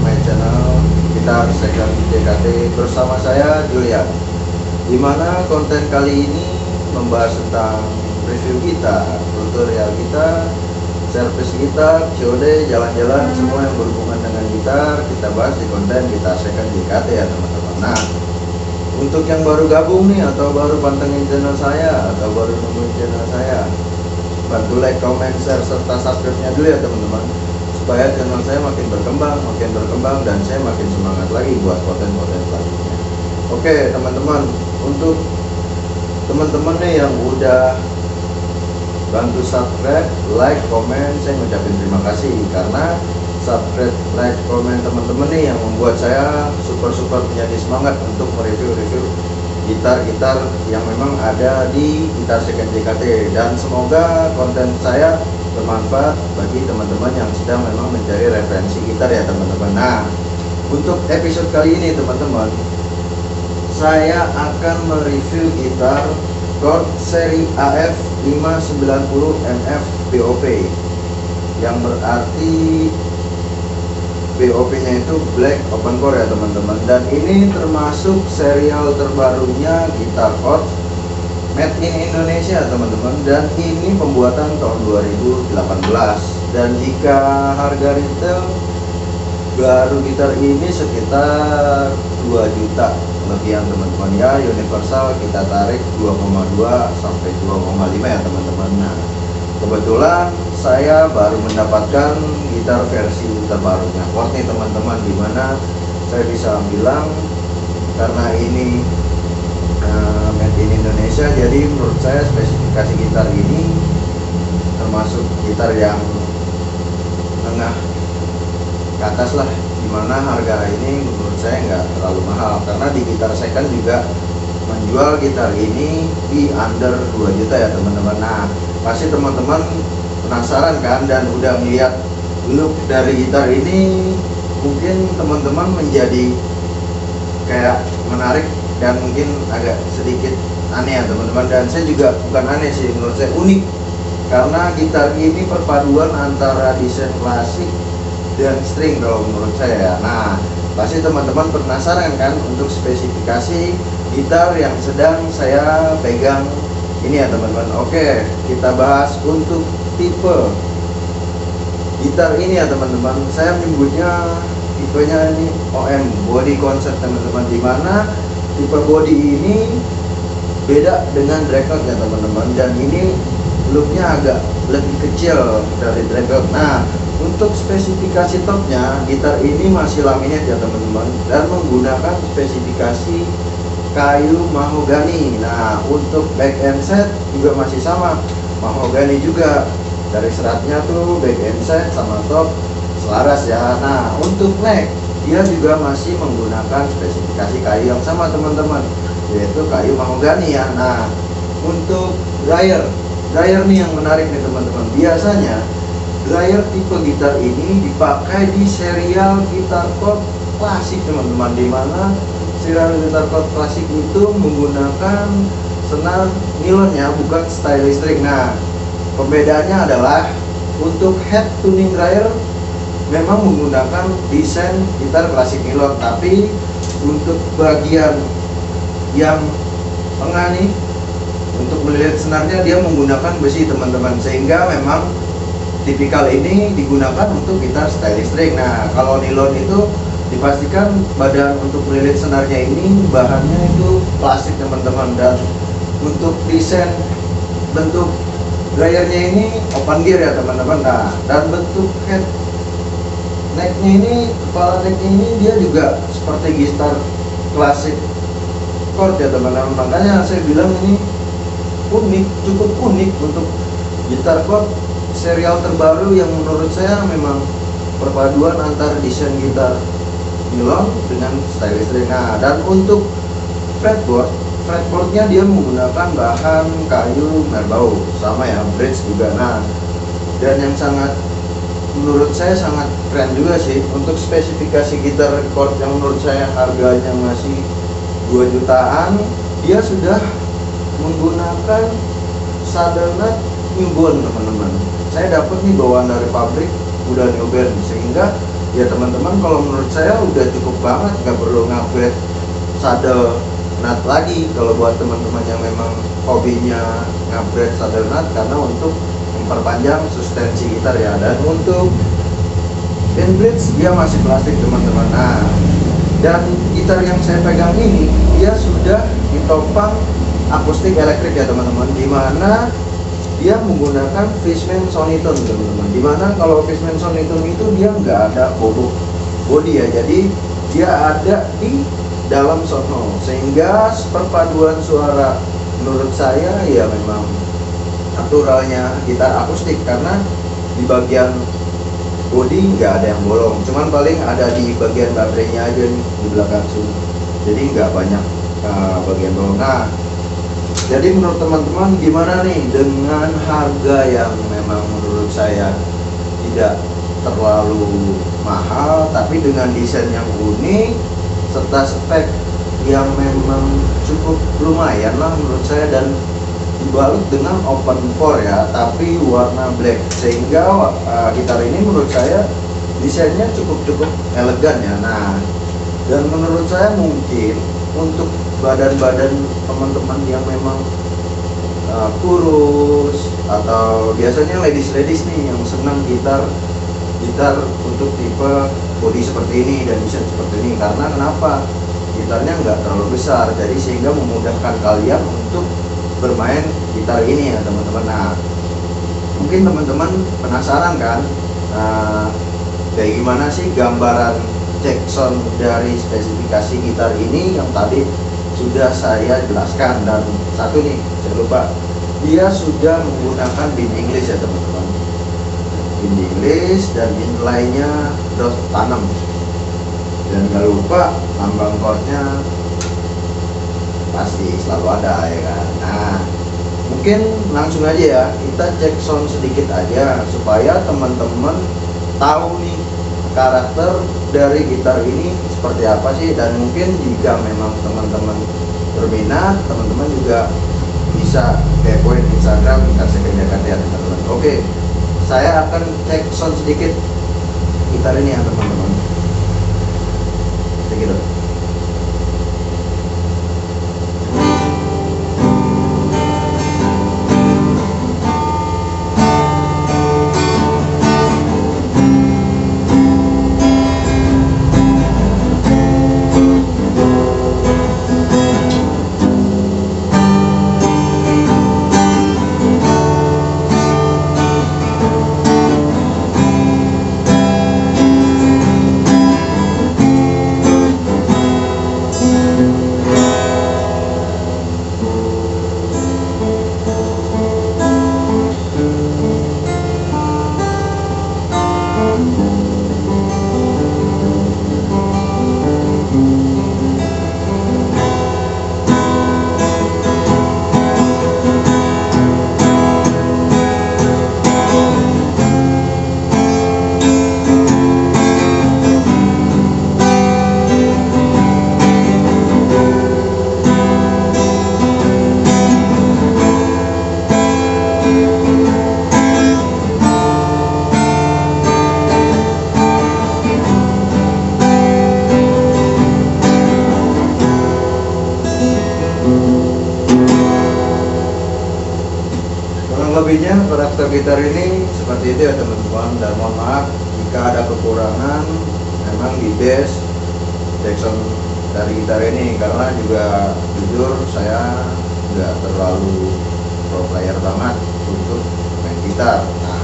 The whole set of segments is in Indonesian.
my channel Gitar Second JKT bersama saya Julian. Dimana konten kali ini membahas tentang review gitar, tutorial gitar, servis gitar, COD, jalan-jalan, semua yang berhubungan dengan gitar kita bahas di konten Gitar Second JKT ya teman-teman. Nah, untuk yang baru gabung nih atau baru pantengin channel saya atau baru nemuin channel saya, bantu like, comment, share, serta subscribe-nya dulu ya teman-teman, supaya channel saya makin berkembang dan saya makin semangat lagi buat konten-konten selanjutnya. Oke teman-teman, untuk teman-teman nih yang udah bantu subscribe, like, comment, saya ngucapin terima kasih karena subscribe, like, comment teman-teman nih yang membuat saya super menjadi semangat untuk mereview gitar-gitar yang memang ada di Gitar Second JKT, dan semoga konten saya bermanfaat bagi teman-teman yang sedang memang mencari referensi gitar ya teman-teman. Nah, untuk episode kali ini teman-teman, saya akan mereview gitar Chord seri AF 590 MF BOP, yang berarti BOP nya itu Black Open Core ya teman-teman. Dan ini termasuk serial terbarunya gitar Chord made in Indonesia teman-teman, dan ini pembuatan tahun 2018. Dan jika harga retail baru gitar ini sekitar 2 juta lebihan teman-teman ya, universal kita tarik 2,2 sampai 2,5 ya teman-teman. Nah, kebetulan saya baru mendapatkan gitar versi terbarunya Chord nih teman-teman, dimana saya bisa bilang karena ini made in Indonesia, jadi menurut saya spesifikasi gitar ini termasuk gitar yang tengah ke atas lah, dimana harga ini menurut saya nggak terlalu mahal, karena di Gitar Second juga menjual gitar ini di under 2 juta ya teman-teman. Nah, pasti teman-teman penasaran kan dan udah melihat look dari gitar ini, mungkin teman-teman menjadi kayak menarik dan mungkin agak sedikit aneh ya teman-teman. Dan saya juga bukan aneh sih, menurut saya unik, karena gitar ini perpaduan antara desain klasik dan string kalau menurut saya. Nah, pasti teman-teman penasaran kan untuk spesifikasi gitar yang sedang saya pegang ini ya teman-teman. Oke, kita bahas untuk tipe gitar ini ya teman-teman. Saya menyebutnya tipenya ini OM, body concept teman-teman, dimana tipe body ini beda dengan Dreadnought ya teman-teman, dan ini looknya agak lebih kecil dari Dreadnought. Nah, untuk spesifikasi topnya, gitar ini masih laminate ya teman-teman, dan menggunakan spesifikasi kayu mahogani. Nah, untuk back end set juga masih sama, mahogani juga. Dari seratnya tuh back end set sama top selaras ya. Nah, untuk neck dia juga masih menggunakan spesifikasi kayu yang sama teman-teman, yaitu kayu mahogani ya. Nah, untuk dryer nih yang menarik nih teman-teman. Biasanya dryer tipe gitar ini dipakai di serial gitar Chord klasik teman-teman, dimana serial gitar Chord klasik itu menggunakan senar nilon ya, bukan style listrik. Nah, pembedaannya adalah untuk head tuning dryer memang menggunakan desain gitar klasik nilon, tapi untuk bagian yang tengah nih, untuk melilit senarnya dia menggunakan besi teman-teman, sehingga memang tipikal ini digunakan untuk gitar style listrik. Nah, kalau nilon itu dipastikan badan untuk melilit senarnya ini bahannya itu plastik teman-teman, dan untuk desain bentuk dryernya ini open gear ya teman-teman. Nah, dan bentuk head necknya ini, kepala necknya ini dia juga seperti gitar klasik Chord ya teman-teman. Makanya saya bilang ini unik, cukup unik untuk gitar Chord serial terbaru yang menurut saya memang perpaduan antara desain gitar nilon dengan style listrik. Nah, dan untuk fretboardnya dia menggunakan bahan kayu merbau sama ya, bridge juga. Nah, dan yang sangat menurut saya sangat keren juga sih untuk spesifikasi gitar Chord yang menurut saya harganya masih 2 jutaan, dia sudah menggunakan saddle nut newborn teman-teman. Saya dapat nih bawaan dari pabrik udah newborn, sehingga ya teman-teman, kalau menurut saya udah cukup banget, nggak perlu ngupgrade saddle nut lagi kalau buat teman-teman yang memang hobinya ngupgrade saddle nut, karena untuk memperpanjang sustensi gitar ya. Dan untuk pin bridge dia masih plastik teman-teman. Nah, dan gitar yang saya pegang ini dia sudah ditopang akustik elektrik ya teman-teman, dimana dia menggunakan Fishman Sonitone teman-teman, dimana kalau Fishman Sonitone itu dia nggak ada body ya, jadi dia ada di dalam sono, sehingga perpaduan suara menurut saya ya memang naturalnya gitar akustik, karena di bagian body nggak ada yang bolong, cuman paling ada di bagian baterainya aja nih di belakang sini, jadi nggak banyak bagian bolong. Nah, jadi menurut teman-teman gimana nih dengan harga yang memang menurut saya tidak terlalu mahal, tapi dengan desain yang unik serta spek yang memang cukup lumayan lah menurut saya, dan dibalut dengan open pore ya, tapi warna black, sehingga gitar ini menurut saya desainnya cukup elegan ya. Nah, dan menurut saya mungkin untuk badan-badan teman-teman yang memang kurus, atau biasanya ladies nih yang senang gitar untuk tipe body seperti ini dan desain seperti ini, karena kenapa, gitarnya nggak terlalu besar, jadi sehingga memudahkan kalian untuk bermain gitar ini ya teman-teman. Nah, mungkin teman-teman penasaran kan, kayak gimana sih gambaran check sound dari spesifikasi gitar ini yang tadi sudah saya jelaskan. Dan satu nih saya lupa, dia sudah menggunakan bin English ya teman-teman, bin English, dan inlay-nya dot tanam, dan gak lupa lambang chordnya pasti selalu ada ya kan. Nah, mungkin langsung aja ya kita cek sound sedikit aja supaya teman-teman tahu nih karakter dari gitar ini seperti apa sih. Dan mungkin jika memang teman-teman berminat, teman-teman juga bisa kepoin Instagram gitar second Jakarta ya teman-teman. Oke, saya akan cek sound sedikit gitar ini ya teman-teman, segitu. Lebihnya karakter gitar ini seperti itu ya teman-teman, dan mohon maaf jika ada kekurangan memang di bass Jackson dari gitar ini, karena juga jujur saya nggak terlalu pro player banget untuk main gitar. Nah,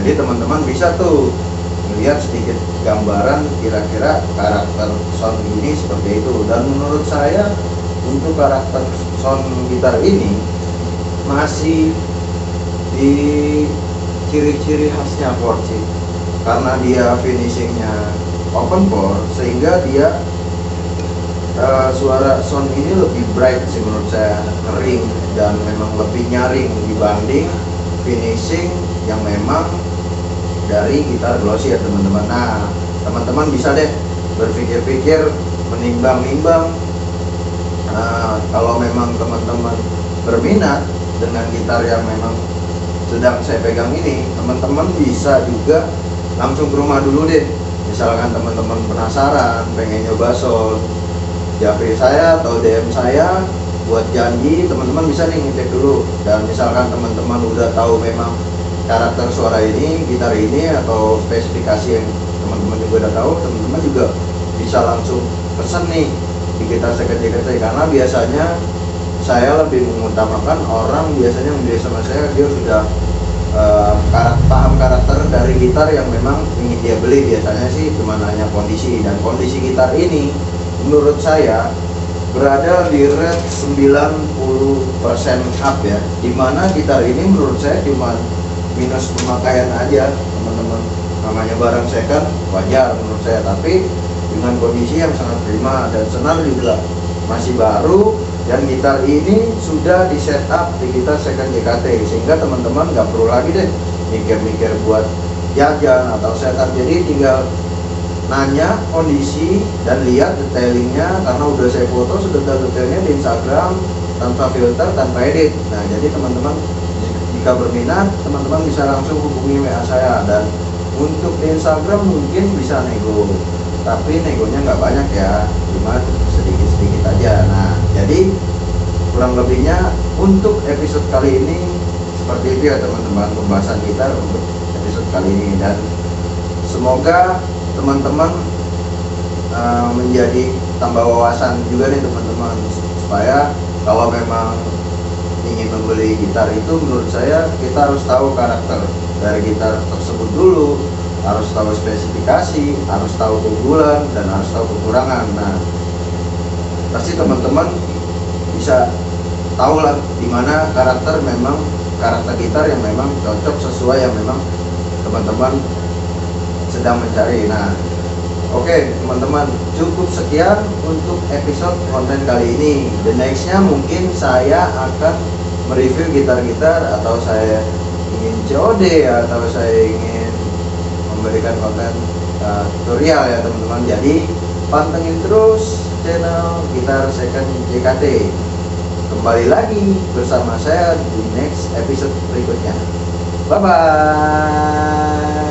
jadi teman-teman bisa tuh melihat sedikit gambaran kira-kira karakter sound ini seperti itu. Dan menurut saya untuk karakter sound gitar ini masih di ciri-ciri khasnya Ford sih, karena dia finishingnya open pore, sehingga dia suara sound ini lebih bright sih menurut saya, kering, dan memang lebih nyaring dibanding finishing yang memang dari gitar glossy ya teman-teman. Nah, teman-teman bisa deh berpikir-pikir, menimbang-nimbang, kalau memang teman-teman berminat dengan gitar yang memang sedang saya pegang ini, teman-teman bisa juga langsung ke rumah dulu deh Misalkan teman-teman penasaran pengen nyoba sound, japri saya atau DM saya buat janji, teman-teman bisa nih ngecek dulu. Dan misalkan teman-teman udah tahu memang karakter suara ini, gitar ini, atau spesifikasi yang teman-teman juga udah tahu, teman-teman juga bisa langsung pesen nih di Gitar Second JKT. Karena biasanya saya lebih mengutamakan orang biasanya membeli sama saya, dia sudah paham karakter dari gitar yang memang ingin dia beli. Biasanya sih cuma nanya kondisi, dan kondisi gitar ini menurut saya berada di rate 90% up ya, dimana gitar ini menurut saya cuma minus pemakaian aja teman-teman. Namanya barang second wajar menurut saya, tapi dengan kondisi yang sangat prima, dan senar juga masih baru, dan gitar ini sudah di setup di Gitar Second JKT, sehingga teman-teman nggak perlu lagi deh mikir-mikir buat jajan atau setup. Jadi tinggal nanya kondisi dan lihat detailingnya, karena udah saya foto sedetail-detailnya di Instagram tanpa filter, tanpa edit. Nah, jadi teman-teman jika berminat, teman-teman bisa langsung hubungi WA saya. Dan untuk di Instagram mungkin bisa nego, tapi negonya nggak banyak ya, cuma sedikit-sedikit aja. Nah, jadi kurang lebihnya untuk episode kali ini seperti itu ya teman-teman, pembahasan gitar untuk episode kali ini. Dan semoga teman-teman menjadi tambah wawasan juga nih teman-teman, supaya kalau memang ingin membeli gitar itu, menurut saya kita harus tahu karakter dari gitar tersebut dulu, harus tahu spesifikasi, harus tahu keunggulan, dan harus tahu kekurangan. Nah, pasti teman-teman bisa tahu lah dimana karakter gitar yang memang cocok sesuai yang memang teman-teman sedang mencari. Nah, oke teman-teman, cukup sekian untuk episode konten kali ini. The nextnya mungkin saya akan mereview gitar-gitar, atau saya ingin COD, atau saya ingin memberikan konten tutorial ya teman-teman. Jadi pantengin terus channel Gitar Second JKT. Kembali lagi bersama saya di next episode berikutnya. Bye bye.